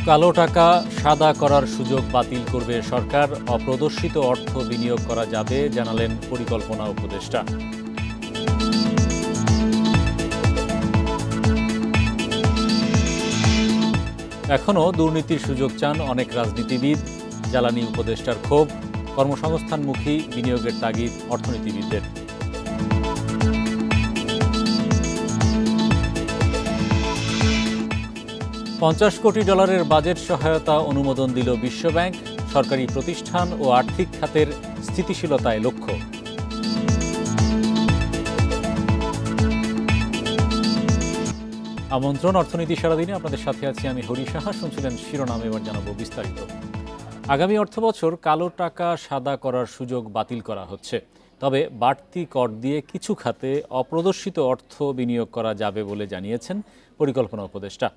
কালো টাকা সাদা করার সুযোগ বাতিল করবে সরকার, অপ্রদর্শিত অর্থ বিনিয়োগ করা যাবে জানালেন পরিকল্পনা উপদেষ্টা। এখনও দুর্নীতির সুযোগ চান অনেক রাজনীতিবিদ, জ্বালানি উপদেষ্টার ক্ষোভ, কর্মসংস্থানমুখী বিনিয়োগের তাগিদ অর্থনীতিবিদদের। $50 কোটি বাজেট সহায়তা অনুমোদন দিল বিশ্বব্যাংক, সরকারি প্রতিষ্ঠান ও আর্থিক খাতের স্থিতিশীলতায় লক্ষ্য। আমন্ত্রণ অর্থনীতি সারাদিনে, আপনাদের সাথে আছি আমি হরি সাহা। শুনছিলেন শিরোনাম, এবার জানাবো বিস্তারিত। আগামী অর্থবছর কালো টাকা সাদা করার সুযোগ বাতিল করা হচ্ছে, তবে বাড়তি কর দিয়ে কিছু খাতে অপ্রদর্শিত অর্থ বিনিয়োগ করা যাবে বলে জানিয়েছেন পরিকল্পনা উপদেষ্টা।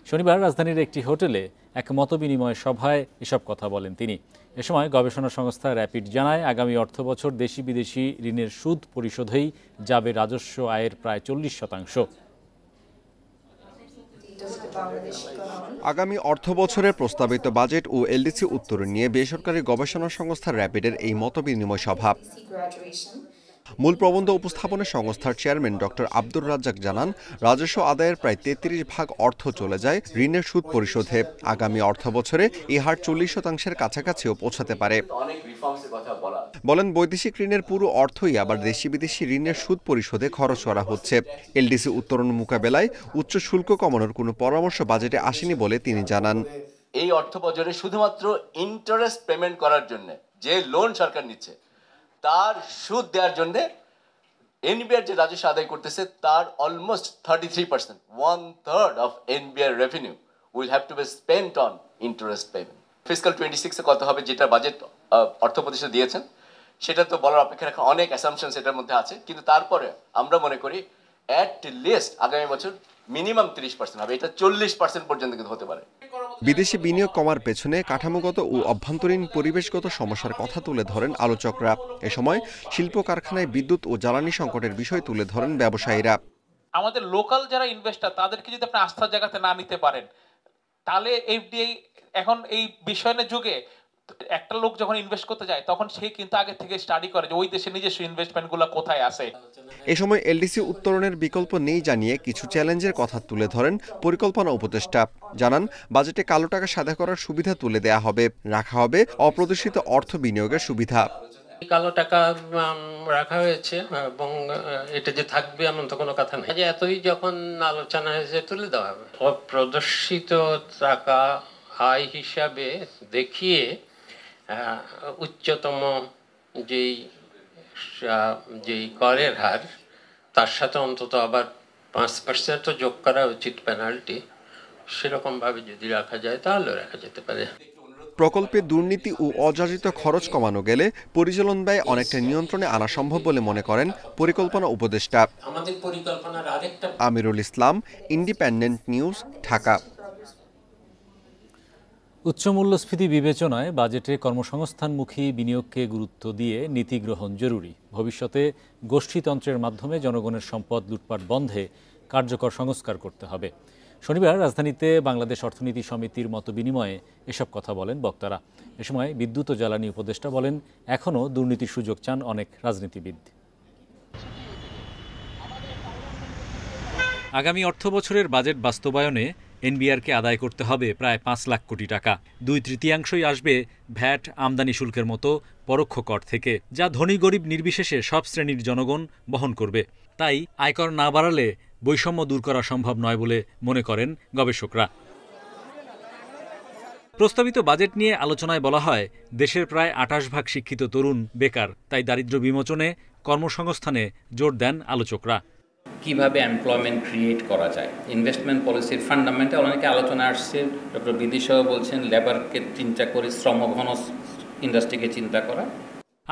শনিবার রাজধানীর একটি হোটেলে এক মতবিনিময় সভায় এসব কথা বলেন তিনি। এ সময় গবেষণা সংস্থা র্যাপিড জানায়, আগামী অর্থবছর দেশি বিদেশি ঋণের সুদ পরিশোধেই যাবে রাজস্ব আয়ের প্রায় 40%। আগামী অর্থবছরের প্রস্তাবিত বাজেট ও এলডিসি উত্তরণ নিয়ে বেসরকারি গবেষণা সংস্থা র্যাপিডের এই মতবিনিময় সভা। মূল প্রবন্ধ উপস্থাপনে সংস্থার চেয়ারম্যান ডক্টর আব্দুর রাজ্জাক জানান, রাজস্ব আদায়ের প্রায় 33% অর্থ চলে যায় ঋণের সুদ পরিশোধে। আগামী অর্থবছরে এই হার 40%-এর কাছাকাছিও পৌঁছাতে পারে। বলেন, বৈদেশিক ঋণের পুরো অর্থই আবার দেশি বিদেশি ঋণের সুদ পরিশোধে খরচ করা হচ্ছে। এলডিসি উত্তরণ মোকাবেলায় উচ্চ শুল্ক কমানোর কোনো পরামর্শ বাজেটে আসেনি বলে তিনি জানান। এই অর্থবছরে শুধুমাত্র ইন্টারেস্ট পেমেন্ট করার জন্য যে লোন সরকার নিচ্ছে তার সুদ দেওয়ার জন্য এনবিআর যে রাজস্ব আদায় করতেছে তার almost 33%, 1/3 of NBR revenue will have to be spent on interest payment. Fiscal 26-এ কত হবে, যেটা বাজেট অর্থ উপদেষ্টা দিয়েছেন, সেটা তো বলার অপেক্ষা রাখা, অনেক অ্যাসাম্পশনস এটার মধ্যে আছে, কিন্তু তারপরে আমরা মনে করি অ্যাট লিস্ট আগামী বছর মিনিমাম 30% হবে, এটা 40% পর্যন্ত কিন্তু হতে পারে। বিদেশি বিনিয়োগ কমার পেছনে কাঠামোগত ও অভ্যন্তরীণ পরিবেশগত সমস্যার কথা তুলে ধরেন আলোচকরা। এ সময় শিল্প কারখানায় বিদ্যুৎ ও জ্বালানি সংকটের বিষয় তুলে ধরেন ব্যবসায়ীরা। আমাদের লোকাল যারা ইনভেস্টর, তাদেরকে যদি আপনি আস্থার জায়গাতে না নিতে পারেন, তাহলে এফডিআই এখন এই বিশ্বায়নের যুগে একটা লোক যখন ইনভেস্ট করতে যায় তখন সে কিন্তু আগে থেকে স্টাডি করে যে ওই দেশে নিজস্ব ইনভেস্টমেন্টগুলো কোথায় আছে। এ সময় এলডিসি উত্তরণের বিকল্প নেই জানিয়ে কিছু চ্যালেঞ্জের কথা তুলে ধরেন পরিকল্পনা উপদেষ্টা। জানান, বাজেটে কালো টাকা সাদা করার সুবিধা তুলে দেয়া হবে, রাখা হবে অপ্রদর্শিত অর্থ বিনিয়োগের সুবিধা। কালো টাকা রাখা হয়েছে এবং এটা যে থাকবে এমন তো কোনো কথা নেই। এতই যখন আলোচনা হয়েছে তুলে দেওয়া হবে। অপ্রদর্শিত টাকা আয় হিসাবে দেখিয়ে উচ্চতম যেই করের হার তার সাথে অন্তত আবার 5% যোগ করা উচিত পেনাল্টি, সেরকমভাবে যদি রাখা যায় তাহলে রাখা যেতে পারে। প্রকল্পে দুর্নীতি ও অযাচিত খরচ কমানো গেলে পরিচালন ব্যয় অনেকটা নিয়ন্ত্রণে আনা সম্ভব বলে মনে করেন পরিকল্পনা উপদেষ্টা। আমাদের পরিকল্পনার আরেকটা। Amirul Islam, independent news, Dhaka. উচ্চ মূল্যস্ফীতি বিবেচনায় বাজেটে কর্মসংস্থানমুখী বিনিয়োগকে গুরুত্ব দিয়ে নীতি গ্রহণ জরুরি। ভবিষ্যতে গোষ্ঠীতন্ত্রের মাধ্যমে জনগণের সম্পদ লুটপাট বন্ধে কার্যকর সংস্কার করতে হবে। শনিবার রাজধানীতে বাংলাদেশ অর্থনীতি সমিতির মতবিনিময়ে এসব কথা বলেন বক্তারা। এ সময় বিদ্যুৎ ও জ্বালানি উপদেষ্টা বলেন, এখনও দুর্নীতির সুযোগ চান অনেক রাজনীতিবিদ। আগামী অর্থবছরের বাজেট বাস্তবায়নে এনবিআরকে আদায় করতে হবে প্রায় 5 লাখ কোটি টাকা। 2/3 আসবে ভ্যাট, আমদানি শুল্কের মতো পরোক্ষ কর থেকে, যা ধনী গরিব নির্বিশেষে সব শ্রেণীর জনগণ বহন করবে। তাই আয়কর না বাড়ালে বৈষম্য দূর করা সম্ভব নয় বলে মনে করেন গবেষকরা। প্রস্তাবিত বাজেট নিয়ে আলোচনায় বলা হয়, দেশের প্রায় 28% শিক্ষিত তরুণ বেকার, তাই দারিদ্র্য বিমোচনে, কর্মসংস্থানে জোর দেন আলোচকরা। কিভাবে এমপ্লয়মেন্ট ক্রিয়েট করা যায়, ইনভেস্টমেন্ট পলিসির ফান্ডামেন্টাল অনেকে আলোচনা আসছে। ডক্টর বিদিশাও বলছেন লেবারকে চিন্তা করে, শ্রমঘন ইন্ডাস্ট্রিকে চিন্তা করা।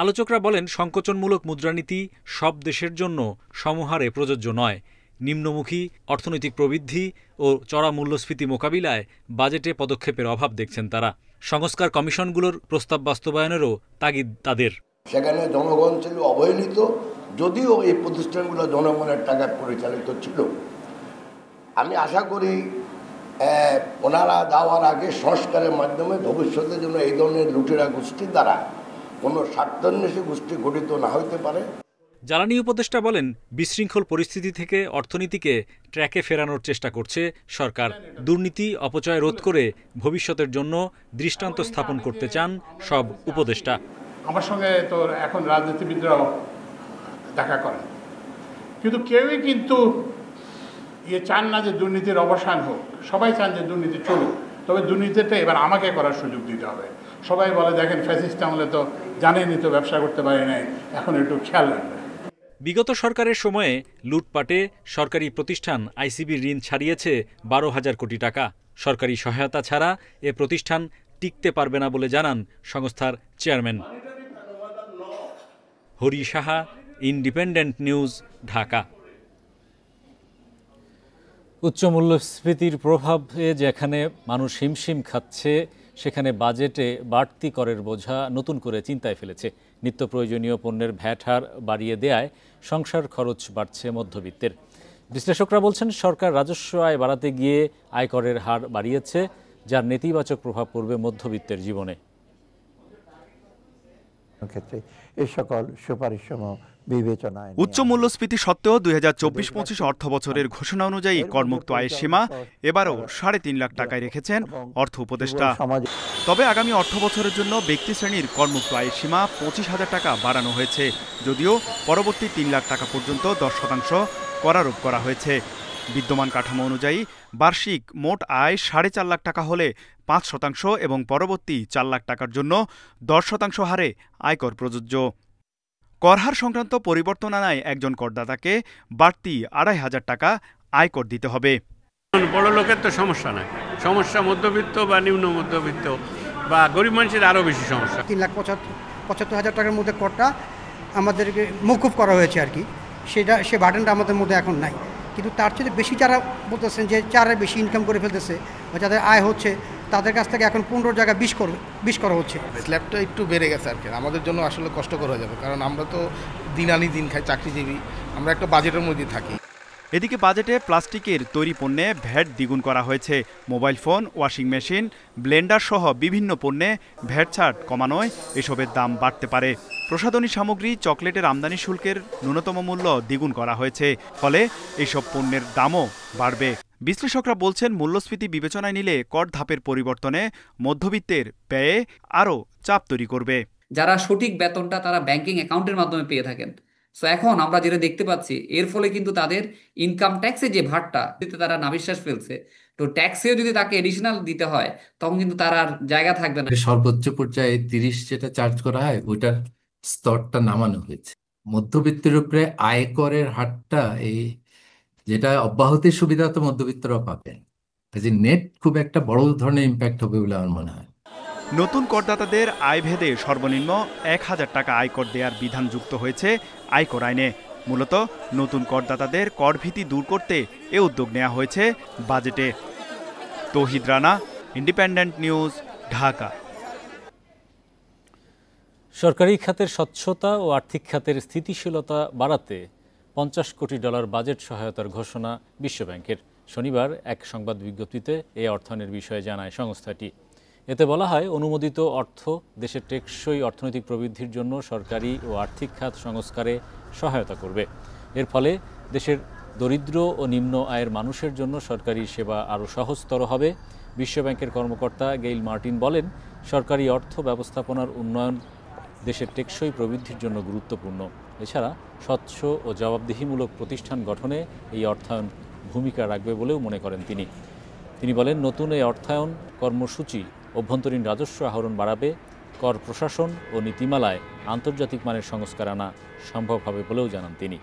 আলোচকরা বলেন, সংকোচনমূলক মুদ্রানীতি সব দেশের জন্য সমহারে প্রযোজ্য নয়। নিম্নমুখী অর্থনৈতিক প্রবৃদ্ধি ও চড়া মূল্যস্ফীতি মোকাবিলায় বাজেটে পদক্ষেপের অভাব দেখছেন তারা। সংস্কার কমিশনগুলোর প্রস্তাব বাস্তবায়নেরও তাগিদ তাদের। সেখানে জনগণ ছিল অবহেলিত, যদিও এই প্রতিষ্ঠানগুলো জনগণের টাকায় পরিচালিত ছিল। আমি আশা করি ওনারা দেওয়ার আগে সংস্কারের মাধ্যমে ভবিষ্যতের জন্য এই ধরনের লুটেরা গোষ্ঠীর দ্বারা কোনো স্বার্থান্বেষী গোষ্ঠী গঠিত না হইতে পারে। জ্বালানি উপদেষ্টা বলেন, বিশৃঙ্খল পরিস্থিতি থেকে অর্থনীতিকে ট্র্যাকে ফেরানোর চেষ্টা করছে সরকার। দুর্নীতি অপচয় রোধ করে ভবিষ্যতের জন্য দৃষ্টান্ত স্থাপন করতে চান সব উপদেষ্টা। আমার সঙ্গে তো এখন রাজনীতিবিদরাও দেখা করেন, কিন্তু কেউই কিন্তু চান না যে দুর্নীতির অবসান হোক। সবাই চান যে দুর্নীতি চলুক, তবে দুর্নীতিটা এবার আমাকে করার সুযোগ দিতে হবে। সবাই বলে দেখেন ফ্যাসিস্ট আমলে তো জানেনই তো ব্যবসা করতে পারি নাই, এখন একটু খেয়াল রাখবে। বিগত সরকারের সময়ে লুটপাটে সরকারি প্রতিষ্ঠান আইসিবির ঋণ ছাড়িয়েছে 12,000 কোটি টাকা। সরকারি সহায়তা ছাড়া এ প্রতিষ্ঠান টিকতে পারবে না বলে জানান সংস্থার chairman. Hari Saha, independent news, Dhaka. উচ্চ মূল্যস্ফীতির প্রভাবে যেখানে মানুষ হিমশিম খাচ্ছে, সেখানে বাজেটে বাড়তি করের বোঝা নতুন করে চিন্তায় ফেলেছে। নিত্য প্রয়োজনীয় পণ্যের ভ্যাট হার বাড়িয়ে দেয়ায় সংসার খরচ বাড়ছে মধ্যবিত্তের। বিশ্লেষকরা বলছেন, সরকার রাজস্ব আয় বাড়াতে গিয়ে আয়করের হার বাড়িয়েছে, যার নেতিবাচক প্রভাব পড়বে মধ্যবিত্তের জীবনে। ক্ষেত্রে এই সকল সুপারিশসমূহ বিবেচনায় উচ্চ মূল্যস্ফীতি সত্ত্বেও 2024-25 অর্থ বছরের ঘোষণা অনুযায়ী করমুক্ত আয়ের সীমা এবারও 3.5 লাখ টাকায় রেখেছেন অর্থ উপদেষ্টা। তবে আগামী অর্থ বছরের জন্য ব্যক্তি শ্রেণীর করমুক্ত আয়ের সীমা 25,000 টাকা বাড়ানো হয়েছে, যদিও পরবর্তী 3 লাখ টাকা পর্যন্ত 10% কর আরোপ করা হয়েছে। বিদ্যমান কাঠামো অনুযায়ী বার্ষিক মোট আয় 4.5 লাখ টাকা হলে 5% এবং পরবর্তী 4 লাখ টাকার জন্য 10% হারে আয়কর প্রযোজ্য। করহার সংক্রান্ত পরিবর্তন আনায় একজন করদাতাকে বাড়তি 2,500 টাকা আয়কর দিতে হবে। বড় লোকের তো সমস্যা নাই, সমস্যা মধ্যবিত্ত বা নিম্ন মধ্যবিত্ত বা গরিব মানুষের আরও বেশি সমস্যা। 3,75,000 টাকার মধ্যে করটা আমাদেরকে মওকুফ করা হয়েছে আর কি, সে বার্ডেনটা আমাদের মধ্যে এখন নাই। কিন্তু তার চেয়ে বেশি যারা বলতেছেন যে যারা বেশি ইনকাম করে ফেলতেছে বা যাদের আয় হচ্ছে, তাদের কাছ থেকে এখন 15 জায়গায় 20 করা হচ্ছে। স্ল্যাবটা একটু বেড়ে গেছে আর কি, আমাদের জন্য আসলে কষ্টকর হয়ে যাবে, কারণ আমরা তো দিন আনি দিন খাই, চাকরিজীবী, আমরা একটা বাজেটের মধ্যে থাকি। এদিকে বাজেটে প্লাস্টিকের তৈরি পণ্যে ভ্যাট দ্বিগুণ করা হয়েছে। Mobile phone, washing machine, Blender সহ বিভিন্ন পণ্যে ভ্যাট ছাড় কমানোয় এসবের দাম বাড়তে পারে। প্রসাধনী সামগ্রী, চকলেটের আমদানি শুল্কের ন্যূনতম মূল্য দ্বিগুণ করা হয়েছে, ফলে এসব পণ্যের দামও বাড়বে। বিশ্লেষকরা বলছেন, মূল্যস্ফীতি বিবেচনায় নিলে কর ধাপের পরিবর্তনে মধ্যবিত্তের ব্যয়ে আরও চাপ তৈরি করবে। যারা সঠিক বেতনটা তারা ব্যাংকিং অ্যাকাউন্টের মাধ্যমে পেয়ে থাকেন, সো এখন আমরা যেটা দেখতে পাচ্ছি, এর ফলে কিন্তু তাদের ইনকাম ট্যাক্সে যে ভারটা দিতে তারা নাবিশ্বাস ফেলছে, তো ট্যাক্সেও যদি তাকে এডিশনাল দিতে হয় তখন কিন্তু তার আর জায়গা থাকবে না। সর্বোচ্চ পর্যায়ে 30 যেটা চার্জ করা হয়, ওইটার স্তরটা নামানো হয়েছে। মধ্যবিত্তের উপরে আয়করের হারটা এই যেটা অব্যাহতির সুবিধা তো মধ্যবিত্তরা পাবেন, কাজে নেট খুব একটা বড় ধরনের ইম্প্যাক্ট হবে বলে আমার মনে হয়। নতুন করদাতাদের আয়ভেদে সর্বনিম্ন 1,000 টাকা আয়কর দেওয়ার বিধান যুক্ত হয়েছে আয়কর আইনে। মূলত নতুন করদাতাদের করভীতি দূর করতে এ উদ্যোগ নেওয়া হয়েছে বাজেটে। তৌহিদ রানা, ইন্ডিপেন্ডেন্ট নিউজ, ঢাকা। সরকারি খাতের স্বচ্ছতা ও আর্থিক খাতের স্থিতিশীলতা বাড়াতে $50 কোটি বাজেট সহায়তার ঘোষণা বিশ্বব্যাংকের। শনিবার এক সংবাদ বিজ্ঞপ্তিতে এই অর্থায়নের বিষয়ে জানায় সংস্থাটি। এতে বলা হয়, অনুমোদিত অর্থ দেশের টেকসই অর্থনৈতিক প্রবৃদ্ধির জন্য সরকারি ও আর্থিক খাত সংস্কারে সহায়তা করবে। এর ফলে দেশের দরিদ্র ও নিম্ন আয়ের মানুষের জন্য সরকারি সেবা আরও সহজতর হবে। বিশ্বব্যাংকের কর্মকর্তা গেইল মার্টিন বলেন, সরকারি অর্থ ব্যবস্থাপনার উন্নয়ন দেশের টেকসই প্রবৃদ্ধির জন্য গুরুত্বপূর্ণ। এছাড়া স্বচ্ছ ও জবাবদিহিমূলক প্রতিষ্ঠান গঠনে এই অর্থায়ন ভূমিকা রাখবে বলেও মনে করেন তিনি বলেন, নতুন এই অর্থায়ন কর্মসূচি অভ্যন্তরীণ রাজস্ব আহরণ বাড়াবে, কর প্রশাসন ও নীতিমালায় আন্তর্জাতিক মানের সংস্কার আনা সম্ভব হবে বলেও জানান তিনি।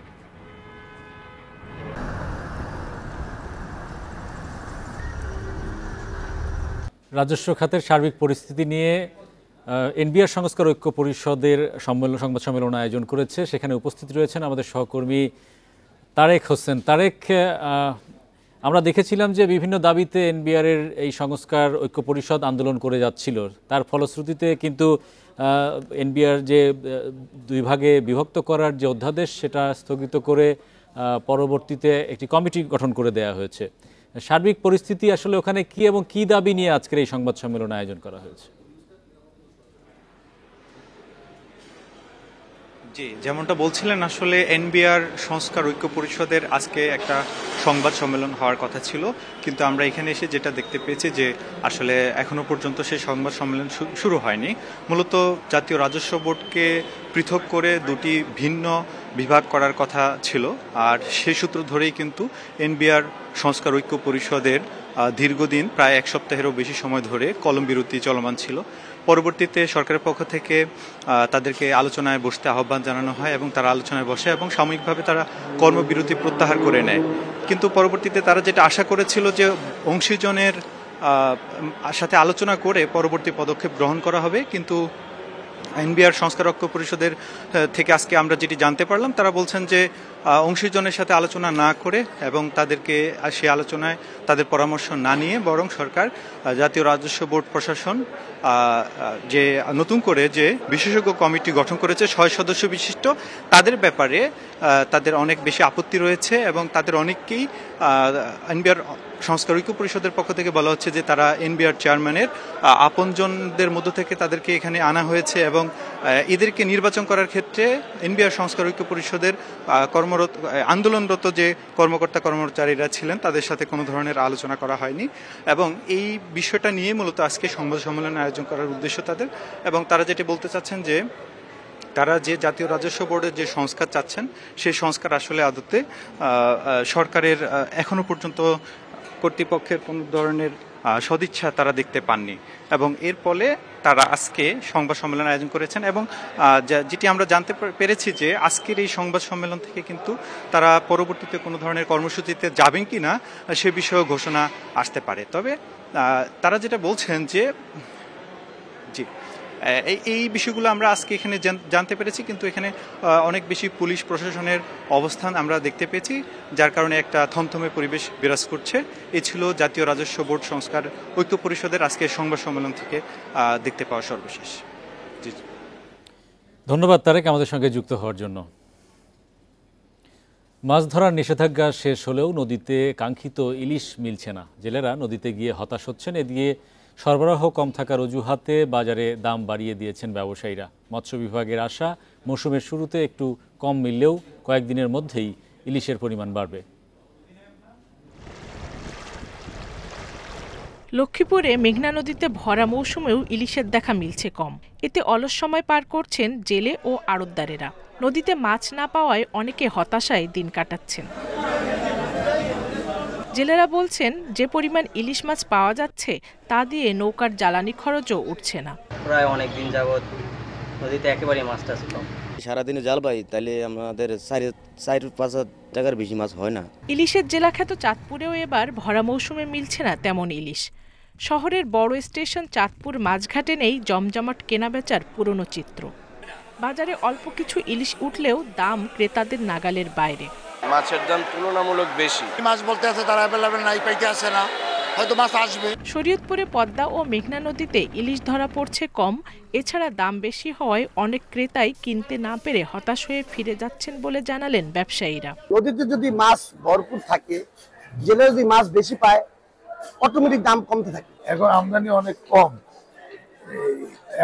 রাজস্ব খাতের সার্বিক পরিস্থিতি নিয়ে এনবিআর সংস্কার ঐক্য পরিষদের সংবাদ সম্মেলন আয়োজন করেছে। সেখানে উপস্থিত রয়েছেন আমাদের সহকর্মী তারেক হোসেন। তারেক, আমরা দেখেছিলাম যে বিভিন্ন দাবিতে এনবিআরের এই সংস্কার ঐক্য পরিষদ আন্দোলন করে যাচ্ছিল। তার ফলশ্রুতিতে কিন্তু এনবিআর যে 2 ভাগে বিভক্ত করার যে অধ্যাদেশ, সেটা স্থগিত করে পরবর্তীতে একটি কমিটি গঠন করে দেওয়া হয়েছে। সার্বিক পরিস্থিতি আসলে ওখানে কি এবং কি দাবি নিয়ে আজকের এই সংবাদ সম্মেলন আয়োজন করা হয়েছে? জি, যেমনটা বলছিলেন, আসলে এনবিআর সংস্কার ঐক্য পরিষদের আজকে একটা সংবাদ সম্মেলন হওয়ার কথা ছিল, কিন্তু আমরা এখানে এসে যেটা দেখতে পেয়েছি যে আসলে এখনো পর্যন্ত সেই সংবাদ সম্মেলন শুরু হয়নি। মূলত জাতীয় রাজস্ব বোর্ডকে পৃথক করে দুটি ভিন্ন বিভাগ করার কথা ছিল, আর সেই সূত্র ধরেই কিন্তু এনবিআর সংস্কার ঐক্য পরিষদের দীর্ঘদিন প্রায় এক সপ্তাহেরও বেশি সময় ধরে কলম বিরতি চলমান ছিল। পরবর্তীতে সরকারের পক্ষ থেকে তাদেরকে আলোচনায় বসতে আহ্বান জানানো হয় এবং তারা আলোচনায় বসে এবং সাময়িকভাবে তারা কর্মবিরতি প্রত্যাহার করে নেয়। কিন্তু পরবর্তীতে তারা যেটা আশা করেছিল যে অংশীজনের সাথে আলোচনা করে পরবর্তী পদক্ষেপ গ্রহণ করা হবে, কিন্তু এনবিআর সংস্কার ঐক্য পরিষদের থেকে আজকে আমরা যেটি জানতে পারলাম, তারা বলছেন যে অংশীজনের সাথে আলোচনা না করে এবং তাদেরকে সে আলোচনায় তাদের পরামর্শ না নিয়ে বরং সরকার জাতীয় রাজস্ব বোর্ড প্রশাসন যে নতুন করে যে বিশেষজ্ঞ কমিটি গঠন করেছে 6 সদস্য বিশিষ্ট, তাদের ব্যাপারে তাদের অনেক বেশি আপত্তি রয়েছে এবং তাদের অনেককেই এনবিআর সংস্কার ঐক্য পরিষদের পক্ষ থেকে বলা হচ্ছে যে তারা এনবিআর চেয়ারম্যানের আপনজনদের মধ্য থেকে তাদেরকে এখানে আনা হয়েছে এবং এদেরকে নির্বাচন করার ক্ষেত্রে এনবিআর সংস্কার ঐক্য পরিষদের আন্দোলনরত যে কর্মকর্তা কর্মচারীরা ছিলেন তাদের সাথে কোনো ধরনের আলোচনা করা হয়নি এবং এই বিষয়টা নিয়ে মূলত আজকে সংবাদ সম্মেলন আয়োজন করার উদ্দেশ্য তাদের। এবং তারা যেটি বলতে চাচ্ছেন যে তারা যে জাতীয় রাজস্ব বোর্ডের যে সংস্কার চাচ্ছেন সেই সংস্কার আসলে আদতে সরকারের এখনো পর্যন্ত কর্তৃপক্ষের কোনো ধরনের সদিচ্ছা তারা দেখতে পাননি এবং এর ফলে তারা আজকে সংবাদ সম্মেলন আয়োজন করেছেন এবং যেটি আমরা জানতে পেরেছি যে আজকের এই সংবাদ সম্মেলন থেকে কিন্তু তারা পরবর্তীতে কোনো ধরনের কর্মসূচিতে যাবেন কি না সে বিষয়েও ঘোষণা আসতে পারে। তবে তারা যেটা বলছেন যে জি এই বিষয়গুলো আমরা আজকে এখানে জানতে পেরেছি, কিন্তু এখানে অনেক বেশি পুলিশ প্রশাসনের অবস্থান আমরা দেখতে পেয়েছি, যার কারণে একটা থমথমে পরিবেশ বিরাজ করছে। এই ছিল জাতীয় রাজস্ব বোর্ড সংস্কার ঐক্য পরিষদের আজকের সংবাদ সম্মেলন থেকে দেখতে পাওয়া সর্বশেষ। জি, ধন্যবাদ তারেক আমাদের সঙ্গে যুক্ত হওয়ার জন্য। মাছ ধরার নিষেধাজ্ঞা শেষ হলেও নদীতে কাঙ্ক্ষিত ইলিশ মিলছে না। জেলেরা নদীতে গিয়ে হতাশ হচ্ছেন। এদিকে সরবরাহ কম থাকার অজুহাতে বাজারে দাম বাড়িয়ে দিয়েছেন ব্যবসায়ীরা। মৎস্য বিভাগের আশা মৌসুমের শুরুতে একটু কম মিললেও কয়েকদিনের মধ্যেই ইলিশের পরিমাণ বাড়বে। লক্ষ্মীপুরে মেঘনা নদীতে ভরা মৌসুমেও ইলিশের দেখা মিলছে কম। এতে অলস সময় পার করছেন জেলে ও আড়তদারেরা। নদীতে মাছ না পাওয়ায় অনেকে হতাশায় দিন কাটাচ্ছেন। জেলেরা বলছেন যে পরিমাণ ইলিশ মাছ পাওয়া যাচ্ছে তা দিয়ে নৌকার জ্বালানি খরচও উঠছে না। প্রায় অনেক দিন যাবত নদীতে একেবারে মাছ টাছ কম। সারাদিনে জাল পাই তাহলে আমাদের 4-5 টাকার বেশি মাছ হয় না। ইলিশের জেলাখ্যাত চাঁদপুরেও এবার ভরা মৌসুমে মিলছে না তেমন ইলিশ। শহরের বড় স্টেশন চাঁদপুর মাছঘাটে নেই জমজমাট কেনাবেচার পুরনো চিত্র। বাজারে অল্প কিছু ইলিশ উঠলেও দাম ক্রেতাদের নাগালের বাইরে। মাছের দাম তুলনামূলক বেশি। মাছ বলতে আছে তারা অ্যাভেলেবল নাই, পাইতে আসে না, হয়তো মাছ আসবে। শরীয়তপুরে পদ্মা ও মেঘনা নদীতে ইলিশ ধরা পড়ছে কম। এছাড়া দাম বেশি হওয়ায় অনেক ক্রেতাই কিনতে না পেরে হতাশ হয়ে ফিরে যাচ্ছেন বলে জানালেন ব্যবসায়ীরা। নদীতে যদি মাছ ভরপুর থাকে, জেলে যদি মাছ বেশি পায়, অটোমেটিক দাম কমতে থাকে। এখন আমদানি অনেক কম,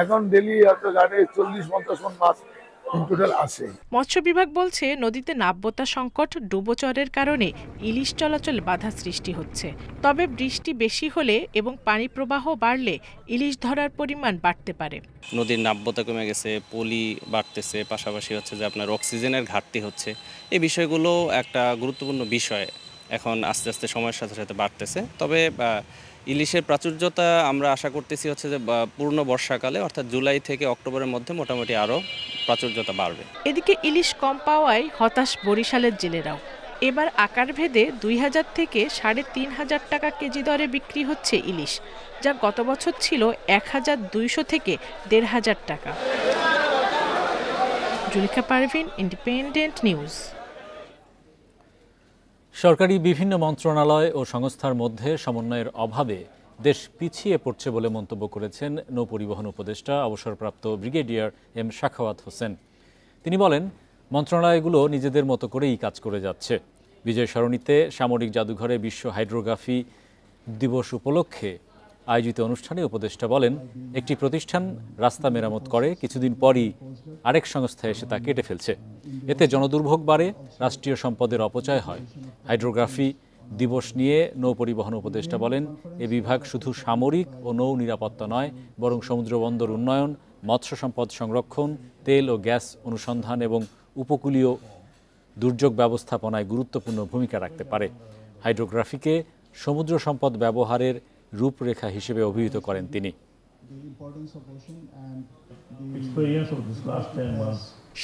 এখন ডেলি ঘাটে 40-50 টন মাছ টোটাল আছে। মৎস্য বিভাগ বলছে নদীতে নাব্যতা সংকট, ডুবোচরের কারণে ইলিশ চলাচল বাধা সৃষ্টি হচ্ছে। তবে বৃষ্টি বেশি হলে এবং পানি প্রবাহ বাড়লে ইলিশ ধরার পরিমাণ বাড়তে পারে। নদীর নাব্যতা কমে গেছে, পলি বাড়তেছে, পাশাপাশি হচ্ছে যে আপনার অক্সিজেনের ঘাটতি হচ্ছে। এই বিষয়গুলো একটা গুরুত্বপূর্ণ বিষয় এখন আস্তে আস্তে সময়ের সাথে সাথে বাড়তেছে। তবে ইলিশের প্রাচুর্যতা আমরা আশা করতেছি হচ্ছে যে পূর্ণ বর্ষাকালে অর্থাৎ জুলাই থেকে অক্টোবরের মধ্যে মোটামুটি আরও প্রাচুর্যতা বাড়বে। এদিকে ইলিশ কম পাওয়ায় হতাশ বরিশালের জেলেরাও। এবার আকার ভেদে 2000 থেকে 3500 টাকা কেজি দরে বিক্রি হচ্ছে ইলিশ, যা গত বছর ছিল 1200 থেকে 1500 টাকা। জুলিকা পারভিন, ইন্ডিপেন্ডেন্ট নিউজ। সরকারি বিভিন্ন মন্ত্রণালয় ও সংস্থার মধ্যে সমন্বয়ের অভাবে দেশ পিছিয়ে পড়ছে বলে মন্তব্য করেছেন নৌপরিবহন উপদেষ্টা অবসরপ্রাপ্ত ব্রিগেডিয়ার এম শাখাওয়াত হোসেন। তিনি বলেন, মন্ত্রণালয়গুলো নিজেদের মতো করেই কাজ করে যাচ্ছে। বিজয় সরণিতে সামরিক জাদুঘরে বিশ্ব হাইড্রোগ্রাফি দিবস উপলক্ষে আয়োজিত অনুষ্ঠানে উপদেষ্টা বলেন, একটি প্রতিষ্ঠান রাস্তা মেরামত করে, কিছুদিন পরই আরেক সংস্থা এসে তা কেটে ফেলছে। এতে জনদুর্ভোগ বাড়ে, রাষ্ট্রীয় সম্পদের অপচয় হয়। হাইড্রোগ্রাফি দিবস নিয়ে নৌ পরিবহন উপদেষ্টা বলেন, এ বিভাগ শুধু সামরিক ও নৌ নিরাপত্তা নয়, বরং সমুদ্র বন্দর উন্নয়ন, মৎস্য সম্পদ সংরক্ষণ, তেল ও গ্যাস অনুসন্ধান এবং উপকূলীয় দুর্যোগ ব্যবস্থাপনায় গুরুত্বপূর্ণ ভূমিকা রাখতে পারে। হাইড্রোগ্রাফিকে সমুদ্র সম্পদ ব্যবহারের রূপরেখা হিসেবে অভিহিত করেন তিনি।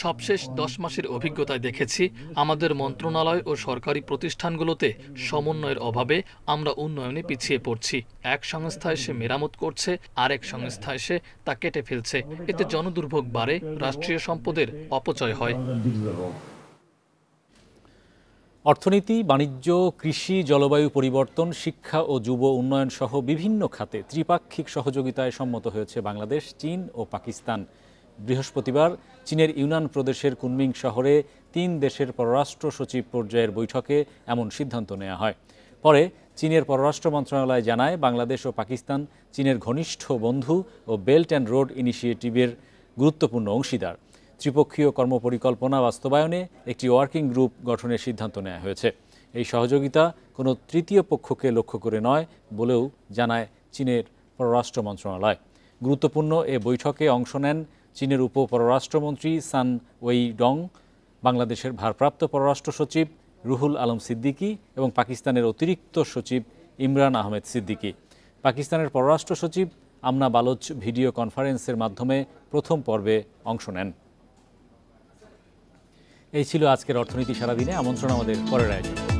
সবশেষ 10 মাসের অভিজ্ঞতায় দেখেছি, আমাদের মন্ত্রণালয় ও সরকারি প্রতিষ্ঠানগুলোতে সমন্বয়ের অভাবে আমরা উন্নয়নে পিছিয়ে পড়ছি। এক সংস্থা এসে মেরামত করছে, আরেক সংস্থা এসে তা কেটে ফেলছে। এতে জনদুর্ভোগ বাড়ে, রাষ্ট্রীয় সম্পদের অপচয় হয়। অর্থনীতি, বাণিজ্য, কৃষি, জলবায়ু পরিবর্তন, শিক্ষা ও যুব উন্নয়ন সহ বিভিন্ন খাতে ত্রিপাক্ষিক সহযোগিতায় সম্মত হয়েছে বাংলাদেশ, চীন ও পাকিস্তান। বৃহস্পতিবার চীনের ইউনান প্রদেশের কুনমিং শহরে 3 দেশের পররাষ্ট্র সচিব পর্যায়ের বৈঠকে এমন সিদ্ধান্ত নেওয়া হয়। পরে চীনের পররাষ্ট্র মন্ত্রণালয় জানায়, বাংলাদেশ ও পাকিস্তান চীনের ঘনিষ্ঠ বন্ধু ও বেল্ট অ্যান্ড রোড ইনিশিয়েটিভের গুরুত্বপূর্ণ অংশীদার। ত্রিপক্ষীয় কর্মপরিকল্পনা বাস্তবায়নে একটি ওয়ার্কিং গ্রুপ গঠনের সিদ্ধান্ত নেওয়া হয়েছে। এই সহযোগিতা কোনো তৃতীয় পক্ষকে লক্ষ্য করে নয় বলেও জানায় চীনের পররাষ্ট্র মন্ত্রণালয়। গুরুত্বপূর্ণ এ বৈঠকে অংশ নেন চীনের উপ পররাষ্ট্রমন্ত্রী সান ওয়েইডং, বাংলাদেশের ভারপ্রাপ্ত পররাষ্ট্র সচিব রুহুল আলম সিদ্দিকী এবং পাকিস্তানের অতিরিক্ত সচিব ইমরান আহমেদ সিদ্দিকী। পাকিস্তানের পররাষ্ট্র সচিব আমনা বালোচ ভিডিও কনফারেন্সের মাধ্যমে প্রথম পর্বে অংশ নেন। এই ছিল আজকের অর্থনীতি সারাদিনে। আমন্ত্রণ আমাদের পরের আয়োজন।